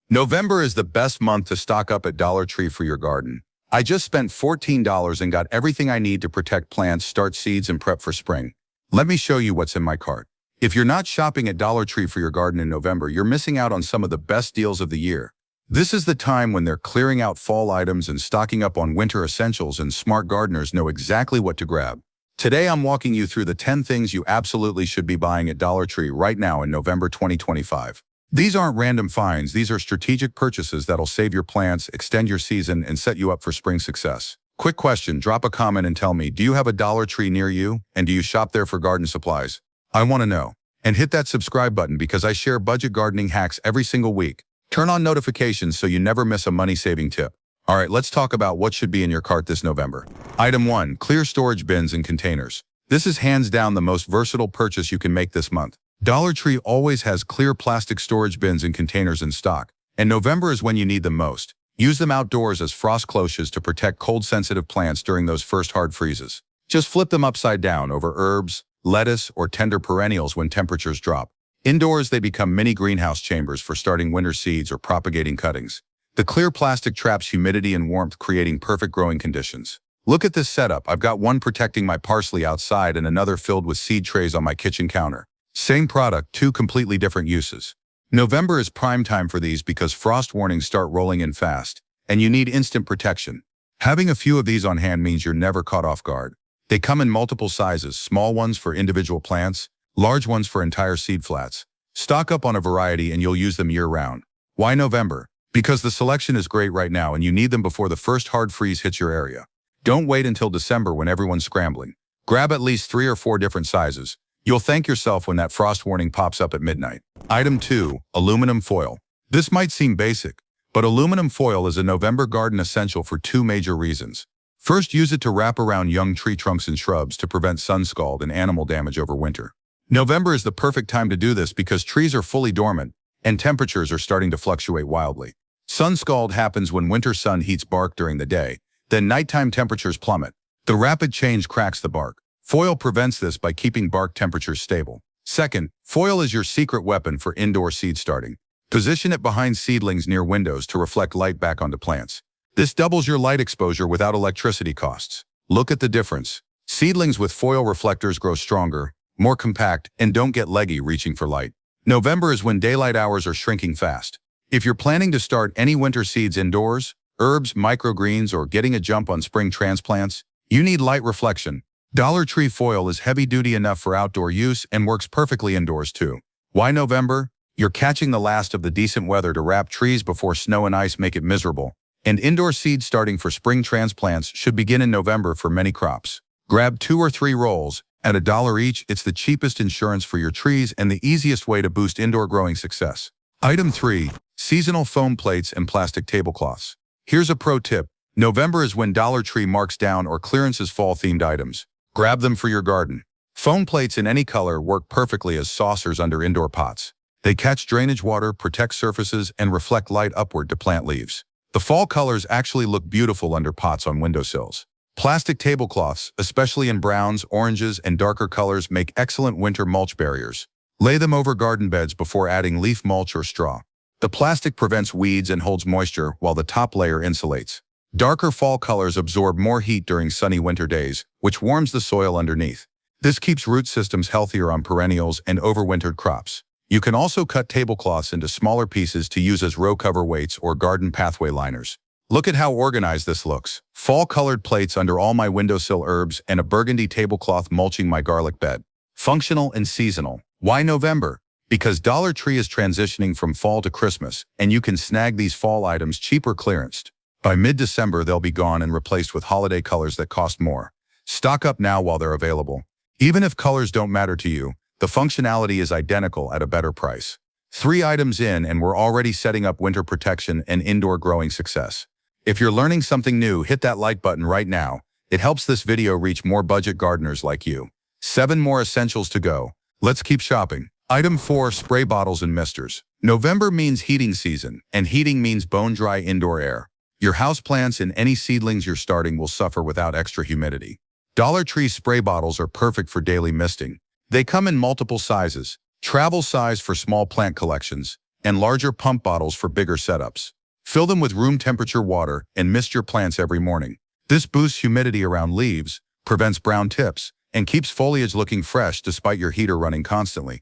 November is the best month to stock up at Dollar Tree for your garden. I just spent $14 and got everything I need to protect plants, start seeds, and prep for spring. Let me show you what's in my cart. If you're not shopping at Dollar Tree for your garden in November, you're missing out on some of the best deals of the year. This is the time when they're clearing out fall items and stocking up on winter essentials, and smart gardeners know exactly what to grab. Today, I'm walking you through the 10 things you absolutely should be buying at Dollar Tree right now in November 2025. These aren't random finds, these are strategic purchases that'll save your plants, extend your season, and set you up for spring success. Quick question, drop a comment and tell me, do you have a Dollar Tree near you? And do you shop there for garden supplies? I want to know. And hit that subscribe button because I share budget gardening hacks every single week. Turn on notifications so you never miss a money-saving tip. All right, let's talk about what should be in your cart this November. Item 1, clear storage bins and containers. This is hands down the most versatile purchase you can make this month. Dollar Tree always has clear plastic storage bins and containers in stock, and November is when you need them most. Use them outdoors as frost cloches to protect cold-sensitive plants during those first hard freezes. Just flip them upside down over herbs, lettuce, or tender perennials when temperatures drop. Indoors, they become mini greenhouse chambers for starting winter seeds or propagating cuttings. The clear plastic traps humidity and warmth, creating perfect growing conditions. Look at this setup. I've got one protecting my parsley outside and another filled with seed trays on my kitchen counter. Same product, two completely different uses. November is prime time for these because frost warnings start rolling in fast, and you need instant protection. Having a few of these on hand means you're never caught off guard. They come in multiple sizes, small ones for individual plants, large ones for entire seed flats. Stock up on a variety and you'll use them year-round. Why November? Because the selection is great right now and you need them before the first hard freeze hits your area. Don't wait until December when everyone's scrambling. Grab at least 3 or 4 different sizes. You'll thank yourself when that frost warning pops up at midnight. Item 2, aluminum foil. This might seem basic, but aluminum foil is a November garden essential for 2 major reasons. First, use it to wrap around young tree trunks and shrubs to prevent sun scald and animal damage over winter. November is the perfect time to do this because trees are fully dormant and temperatures are starting to fluctuate wildly. Sun scald happens when winter sun heats bark during the day, then nighttime temperatures plummet. The rapid change cracks the bark. Foil prevents this by keeping bark temperatures stable. Second, foil is your secret weapon for indoor seed starting. Position it behind seedlings near windows to reflect light back onto plants. This doubles your light exposure without electricity costs. Look at the difference. Seedlings with foil reflectors grow stronger, more compact, and don't get leggy reaching for light. November is when daylight hours are shrinking fast. If you're planning to start any winter seeds indoors, herbs, microgreens, or getting a jump on spring transplants, you need light reflection. Dollar Tree foil is heavy-duty enough for outdoor use and works perfectly indoors too. Why November? You're catching the last of the decent weather to wrap trees before snow and ice make it miserable. And indoor seed starting for spring transplants should begin in November for many crops. Grab 2 or 3 rolls. At $1 each, it's the cheapest insurance for your trees and the easiest way to boost indoor growing success. Item 3, seasonal foam plates and plastic tablecloths. Here's a pro tip. November is when Dollar Tree marks down or clearances fall-themed items. Grab them for your garden. Foam plates in any color work perfectly as saucers under indoor pots. They catch drainage water, protect surfaces, and reflect light upward to plant leaves. The fall colors actually look beautiful under pots on windowsills. Plastic tablecloths, especially in browns, oranges, and darker colors, make excellent winter mulch barriers. Lay them over garden beds before adding leaf mulch or straw. The plastic prevents weeds and holds moisture while the top layer insulates. Darker fall colors absorb more heat during sunny winter days, which warms the soil underneath. This keeps root systems healthier on perennials and overwintered crops. You can also cut tablecloths into smaller pieces to use as row cover weights or garden pathway liners. Look at how organized this looks. Fall-colored plates under all my windowsill herbs and a burgundy tablecloth mulching my garlic bed. Functional and seasonal. Why November? Because Dollar Tree is transitioning from fall to Christmas, and you can snag these fall items cheap or clearanced. By mid-December, they'll be gone and replaced with holiday colors that cost more. Stock up now while they're available. Even if colors don't matter to you, the functionality is identical at a better price. 3 items in and we're already setting up winter protection and indoor growing success. If you're learning something new, hit that like button right now. It helps this video reach more budget gardeners like you. 7 more essentials to go. Let's keep shopping. Item 4, spray bottles and misters. November means heating season, and heating means bone-dry indoor air. Your houseplants and any seedlings you're starting will suffer without extra humidity. Dollar Tree spray bottles are perfect for daily misting. They come in multiple sizes, travel size for small plant collections, and larger pump bottles for bigger setups. Fill them with room temperature water and mist your plants every morning. This boosts humidity around leaves, prevents brown tips, and keeps foliage looking fresh despite your heater running constantly.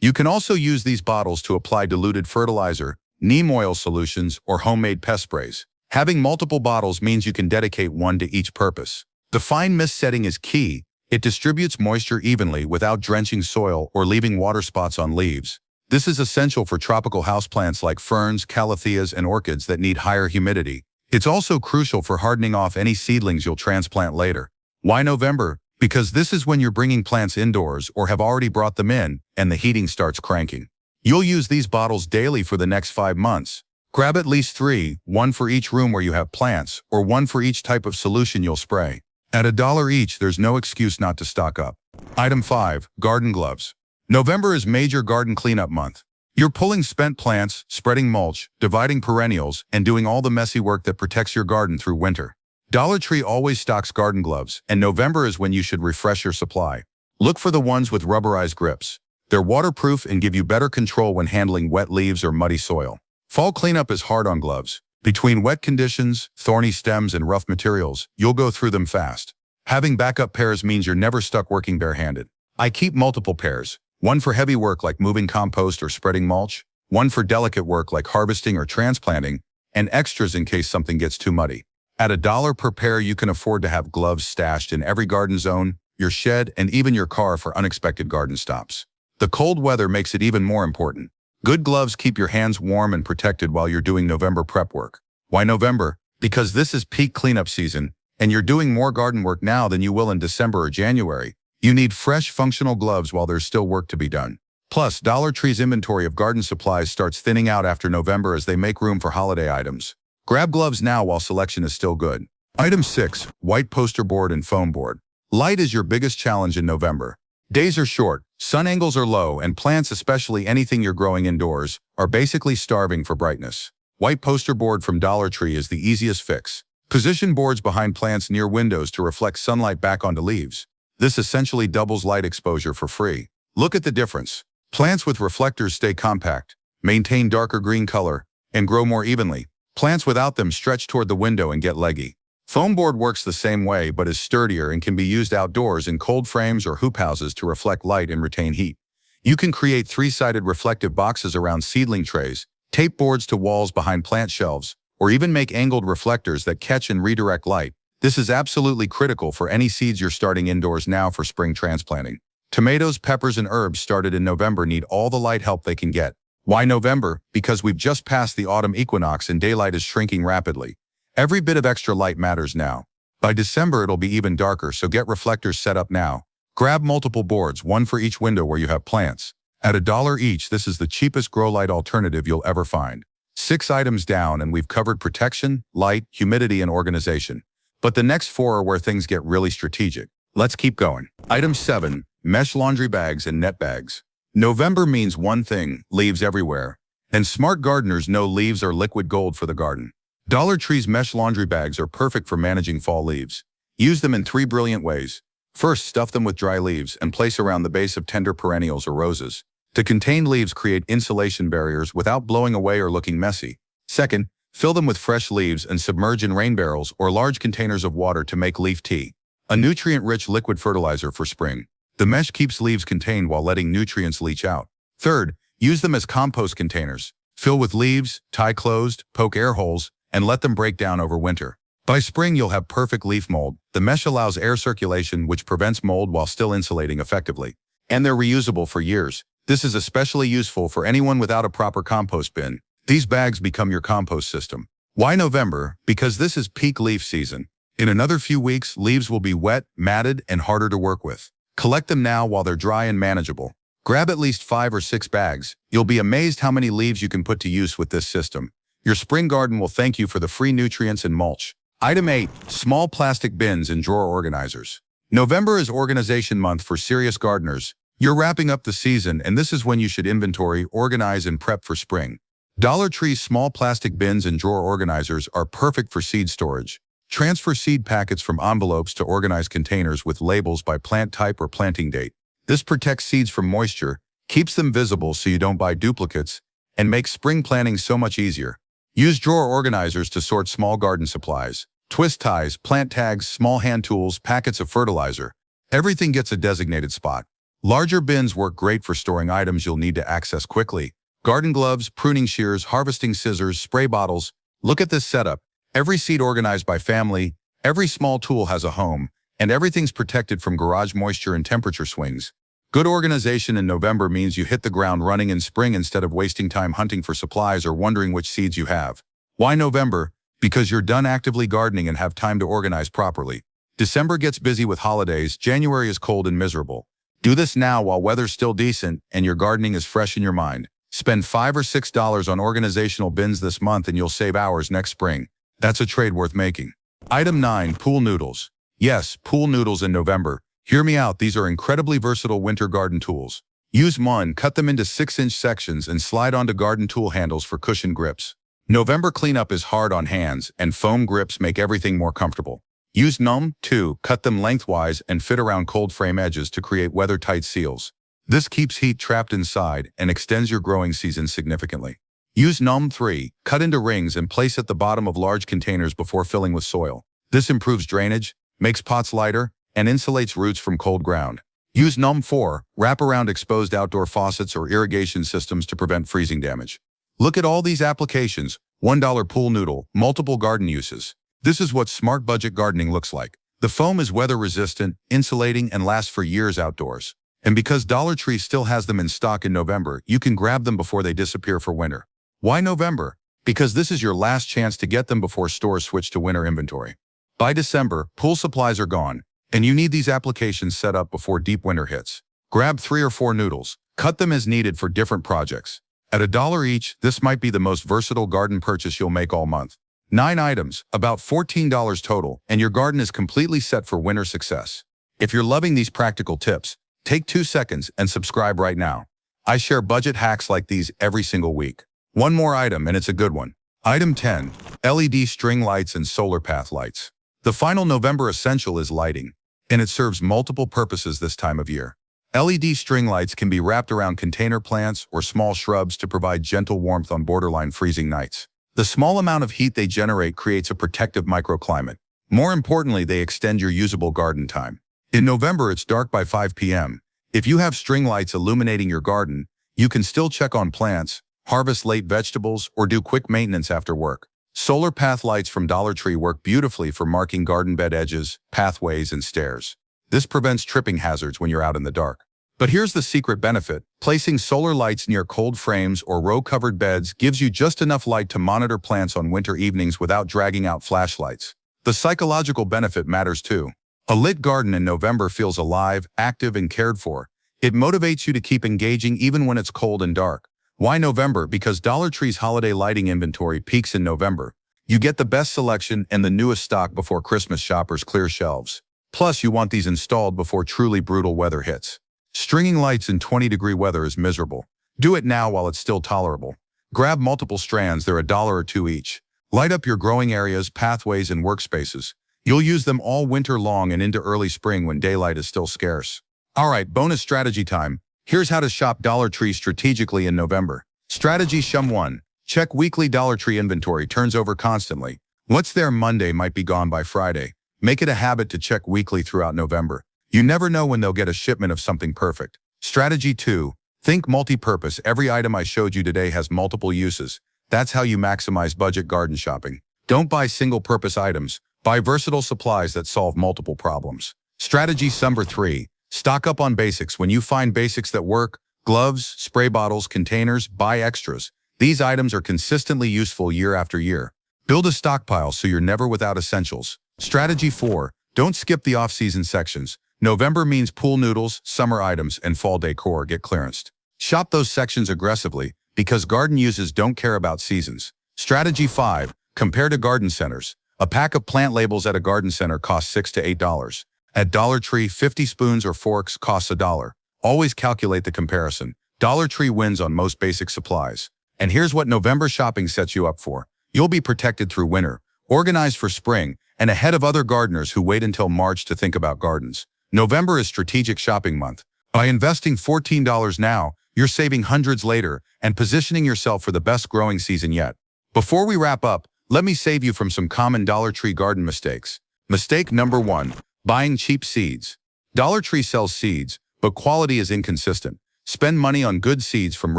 You can also use these bottles to apply diluted fertilizer, neem oil solutions, or homemade pest sprays. Having multiple bottles means you can dedicate one to each purpose. The fine mist setting is key. It distributes moisture evenly without drenching soil or leaving water spots on leaves. This is essential for tropical houseplants like ferns, calatheas, and orchids that need higher humidity. It's also crucial for hardening off any seedlings you'll transplant later. Why November? Because this is when you're bringing plants indoors or have already brought them in and the heating starts cranking. You'll use these bottles daily for the next 5 months. Grab at least 3, one for each room where you have plants, or one for each type of solution you'll spray. At $1 each, there's no excuse not to stock up. Item 5. Garden gloves. November is major garden cleanup month. You're pulling spent plants, spreading mulch, dividing perennials, and doing all the messy work that protects your garden through winter. Dollar Tree always stocks garden gloves, and November is when you should refresh your supply. Look for the ones with rubberized grips. They're waterproof and give you better control when handling wet leaves or muddy soil. Fall cleanup is hard on gloves. Between wet conditions, thorny stems, and rough materials, you'll go through them fast. Having backup pairs means you're never stuck working barehanded. I keep multiple pairs. One for heavy work like moving compost or spreading mulch, one for delicate work like harvesting or transplanting, and extras in case something gets too muddy. At $1 per pair, you can afford to have gloves stashed in every garden zone, your shed, and even your car for unexpected garden stops. The cold weather makes it even more important. Good gloves keep your hands warm and protected while you're doing November prep work. Why November? Because this is peak cleanup season, and you're doing more garden work now than you will in December or January. You need fresh, functional gloves while there's still work to be done. Plus, Dollar Tree's inventory of garden supplies starts thinning out after November as they make room for holiday items. Grab gloves now while selection is still good. Item 6. White poster board and foam board. Light is your biggest challenge in November. Days are short, sun angles are low, and plants, especially anything you're growing indoors, are basically starving for brightness. White poster board from Dollar Tree is the easiest fix. Position boards behind plants near windows to reflect sunlight back onto leaves. This essentially doubles light exposure for free. Look at the difference. Plants with reflectors stay compact, maintain darker green color, and grow more evenly. Plants without them stretch toward the window and get leggy. Foam board works the same way but is sturdier and can be used outdoors in cold frames or hoop houses to reflect light and retain heat. You can create 3-sided reflective boxes around seedling trays, tape boards to walls behind plant shelves, or even make angled reflectors that catch and redirect light. This is absolutely critical for any seeds you're starting indoors now for spring transplanting. Tomatoes, peppers, and herbs started in November need all the light help they can get. Why November? Because we've just passed the autumn equinox and daylight is shrinking rapidly. Every bit of extra light matters now. By December, it'll be even darker, so get reflectors set up now. Grab multiple boards, one for each window where you have plants. At $1 each, this is the cheapest grow light alternative you'll ever find. 6 items down, and we've covered protection, light, humidity, and organization. But the next 4 are where things get really strategic. Let's keep going. Item 7. Mesh laundry bags and net bags. November means one thing: leaves everywhere. And smart gardeners know leaves are liquid gold for the garden. Dollar Tree's mesh laundry bags are perfect for managing fall leaves. Use them in 3 brilliant ways. First, stuff them with dry leaves and place around the base of tender perennials or roses. The contained leaves create insulation barriers without blowing away or looking messy. Second, fill them with fresh leaves and submerge in rain barrels or large containers of water to make leaf tea, a nutrient-rich liquid fertilizer for spring. The mesh keeps leaves contained while letting nutrients leach out. Third, use them as compost containers. Fill with leaves, tie closed, poke air holes, and let them break down over winter. By spring, you'll have perfect leaf mold. The mesh allows air circulation, which prevents mold while still insulating effectively. And they're reusable for years. This is especially useful for anyone without a proper compost bin. These bags become your compost system. Why November? Because this is peak leaf season. In another few weeks, leaves will be wet, matted, and harder to work with. Collect them now while they're dry and manageable. Grab at least 5 or 6 bags. You'll be amazed how many leaves you can put to use with this system. Your spring garden will thank you for the free nutrients and mulch. Item 8. Small plastic bins and drawer organizers. November is organization month for serious gardeners. You're wrapping up the season, and this is when you should inventory, organize, and prep for spring. Dollar Tree's small plastic bins and drawer organizers are perfect for seed storage. Transfer seed packets from envelopes to organized containers with labels by plant type or planting date. This protects seeds from moisture, keeps them visible so you don't buy duplicates, and makes spring planning so much easier. Use drawer organizers to sort small garden supplies. Twist ties, plant tags, small hand tools, packets of fertilizer. Everything gets a designated spot. Larger bins work great for storing items you'll need to access quickly. Garden gloves, pruning shears, harvesting scissors, spray bottles. Look at this setup. Every seed organized by family, every small tool has a home, and everything's protected from garage moisture and temperature swings. Good organization in November means you hit the ground running in spring instead of wasting time hunting for supplies or wondering which seeds you have. Why November? Because you're done actively gardening and have time to organize properly. December gets busy with holidays, January is cold and miserable. Do this now while weather's still decent and your gardening is fresh in your mind. Spend $5 or $6 on organizational bins this month and you'll save hours next spring. That's a trade worth making. Item 9. Pool noodles. Yes, pool noodles in November. Hear me out, these are incredibly versatile winter garden tools. Use one, cut them into 6-inch sections and slide onto garden tool handles for cushioned grips. November cleanup is hard on hands, and foam grips make everything more comfortable. Use Num 2, cut them lengthwise and fit around cold frame edges to create weather-tight seals. This keeps heat trapped inside and extends your growing season significantly. Use Num 3, cut into rings and place at the bottom of large containers before filling with soil. This improves drainage, makes pots lighter, and insulates roots from cold ground. Use Num 4, wrap around exposed outdoor faucets or irrigation systems to prevent freezing damage. Look at all these applications. $1 pool noodle, multiple garden uses. This is what smart budget gardening looks like. The foam is weather resistant, insulating, and lasts for years outdoors. And because Dollar Tree still has them in stock in November, you can grab them before they disappear for winter. Why November? Because this is your last chance to get them before stores switch to winter inventory. By December, pool supplies are gone, and you need these applications set up before deep winter hits. Grab 3 or 4 noodles. Cut them as needed for different projects. At $1 each, this might be the most versatile garden purchase you'll make all month. 9 items, about $14 total, and your garden is completely set for winter success. If you're loving these practical tips, take 2 seconds and subscribe right now. I share budget hacks like these every single week. One more item, and it's a good one. Item 10, LED string lights and solar path lights. The final November essential is lighting, and it serves multiple purposes this time of year. LED string lights can be wrapped around container plants or small shrubs to provide gentle warmth on borderline freezing nights. The small amount of heat they generate creates a protective microclimate. More importantly, they extend your usable garden time. In November, it's dark by 5 p.m. If you have string lights illuminating your garden, you can still check on plants, harvest late vegetables, or do quick maintenance after work. Solar path lights from Dollar Tree work beautifully for marking garden bed edges, pathways, and stairs. This prevents tripping hazards when you're out in the dark. But here's the secret benefit. Placing solar lights near cold frames or row-covered beds gives you just enough light to monitor plants on winter evenings without dragging out flashlights. The psychological benefit matters too. A lit garden in November feels alive, active, and cared for. It motivates you to keep engaging even when it's cold and dark. Why November? Because Dollar Tree's holiday lighting inventory peaks in November. You get the best selection and the newest stock before Christmas shoppers clear shelves. Plus, you want these installed before truly brutal weather hits. Stringing lights in 20-degree weather is miserable. Do it now while it's still tolerable. Grab multiple strands, they're $1 or $2 each. Light up your growing areas, pathways, and workspaces. You'll use them all winter long and into early spring when daylight is still scarce. Alright, bonus strategy time. Here's how to shop Dollar Tree strategically in November. Strategy Shum 1. Check weekly Dollar Tree inventory, turns over constantly. What's there Monday might be gone by Friday. Make it a habit to check weekly throughout November. You never know when they'll get a shipment of something perfect. Strategy 2. Think multi-purpose. Every item I showed you today has multiple uses. That's how you maximize budget garden shopping. Don't buy single-purpose items. Buy versatile supplies that solve multiple problems. Strategy number 3. Stock up on basics. When you find basics that work, gloves, spray bottles, containers, buy extras. These items are consistently useful year after year. Build a stockpile so you're never without essentials. Strategy 4. Don't skip the off-season sections. November means pool noodles, summer items, and fall decor get clearanced. Shop those sections aggressively because garden uses don't care about seasons. Strategy 5. Compare to garden centers. A pack of plant labels at a garden center costs $6 to $8. At Dollar Tree, 50 spoons or forks costs $1. Always calculate the comparison. Dollar Tree wins on most basic supplies. And here's what November shopping sets you up for. You'll be protected through winter, organized for spring, and ahead of other gardeners who wait until March to think about gardens. November is strategic shopping month. By investing $14 now, You're saving hundreds later and positioning yourself for the best growing season yet. Before we wrap up, let me save you from some common Dollar Tree garden mistakes. Mistake number 1. Buying cheap seeds. Dollar Tree sells seeds, but quality is inconsistent. Spend money on good seeds from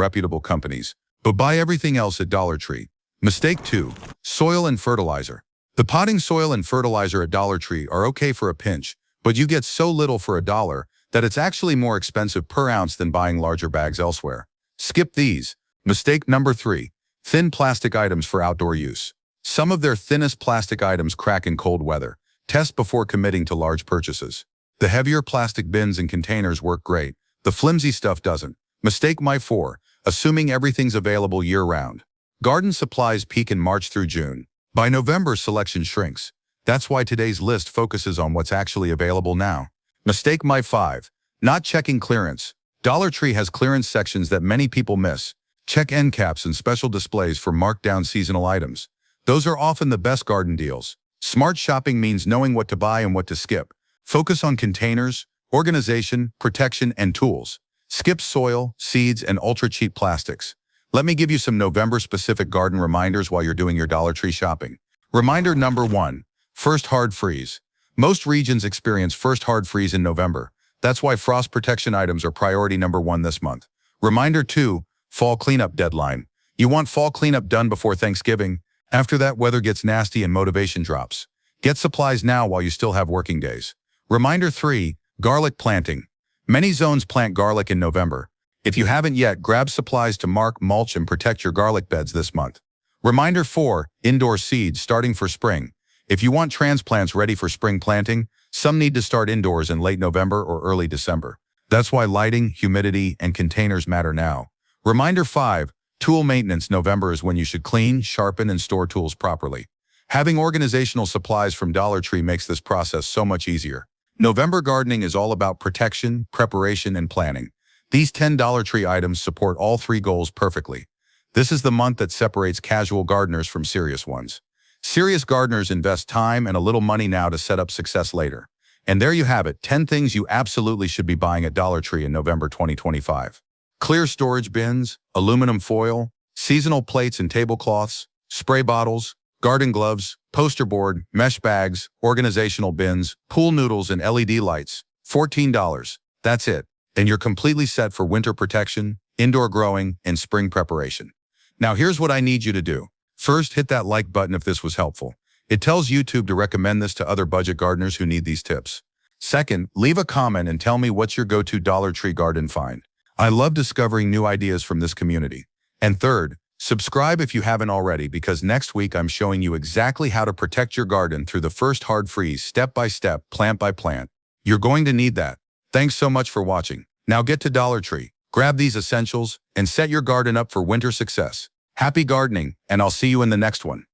reputable companies, but buy everything else at Dollar Tree. Mistake 2. Soil and fertilizer. The potting soil and fertilizer at Dollar Tree are okay for a pinch, but you get so little for $1 that it's actually more expensive per ounce than buying larger bags elsewhere. Skip these. Mistake number 3. Thin plastic items for outdoor use. Some of their thinnest plastic items crack in cold weather. Test before committing to large purchases. The heavier plastic bins and containers work great. The flimsy stuff doesn't. Mistake 4. Assuming everything's available year-round. Garden supplies peak in March through June. By November, selection shrinks. That's why today's list focuses on what's actually available now. Mistake 5. Not checking clearance. Dollar Tree has clearance sections that many people miss. Check end caps and special displays for marked-down seasonal items. Those are often the best garden deals. Smart shopping means knowing what to buy and what to skip. Focus on containers, organization, protection, and tools. Skip soil, seeds, and ultra-cheap plastics. Let me give you some November-specific garden reminders while you're doing your Dollar Tree shopping. Reminder number 1. First hard freeze. Most regions experience first hard freeze in November. That's why frost protection items are priority number 1 this month. Reminder 2. Fall cleanup deadline. You want fall cleanup done before Thanksgiving. After that, weather gets nasty and motivation drops. Get supplies now while you still have working days. Reminder 3. Garlic planting. Many zones plant garlic in November. If you haven't yet, grab supplies to mark, mulch, and protect your garlic beds this month. Reminder 4. Indoor seeds starting for spring. If you want transplants ready for spring planting, some need to start indoors in late November or early December. That's why lighting, humidity, and containers matter now. Reminder 5. Tool maintenance. November is when you should clean, sharpen, and store tools properly. Having organizational supplies from Dollar Tree makes this process so much easier. November gardening is all about protection, preparation, and planning. These 10 Dollar Tree items support all 3 goals perfectly. This is the month that separates casual gardeners from serious ones. Serious gardeners invest time and a little money now to set up success later. And there you have it, 10 things you absolutely should be buying at Dollar Tree in November 2025. Clear storage bins, aluminum foil, seasonal plates and tablecloths, spray bottles, garden gloves, poster board, mesh bags, organizational bins, pool noodles, and LED lights. $14. That's it. And you're completely set for winter protection, indoor growing, and spring preparation. Now here's what I need you to do. First, hit that like button if this was helpful. It tells YouTube to recommend this to other budget gardeners who need these tips. Second, leave a comment and tell me what's your go-to Dollar Tree garden find. I love discovering new ideas from this community. And third, subscribe if you haven't already, because next week I'm showing you exactly how to protect your garden through the first hard freeze, step by step, plant by plant. You're going to need that. Thanks so much for watching. Now get to Dollar Tree, grab these essentials, and set your garden up for winter success. Happy gardening, and I'll see you in the next one.